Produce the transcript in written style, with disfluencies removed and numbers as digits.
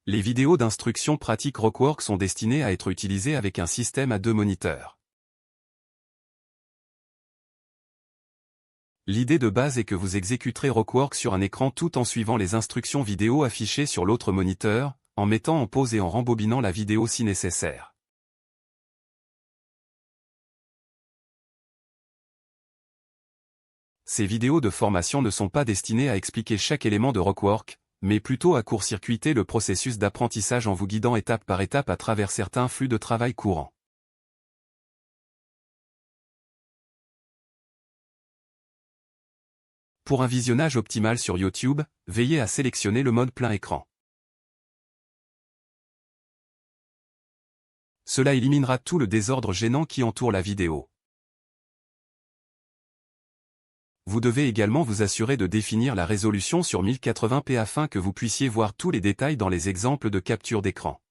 Les vidéos d'instruction pratique Rockwork sont destinées à être utilisées avec un système à 2 moniteurs. L'idée de base est que vous exécuterez Rockwork sur un écran tout en suivant les instructions vidéo affichées sur l'autre moniteur, en mettant en pause et en rembobinant la vidéo si nécessaire. Ces vidéos de formation ne sont pas destinées à expliquer chaque élément de Rockwork, mais plutôt à court-circuiter le processus d'apprentissage en vous guidant étape par étape à travers certains flux de travail courants. Pour un visionnage optimal sur YouTube, veillez à sélectionner le mode plein écran. Cela éliminera tout le désordre gênant qui entoure la vidéo. Vous devez également vous assurer de définir la résolution sur 1080p afin que vous puissiez voir tous les détails dans les exemples de capture d'écran.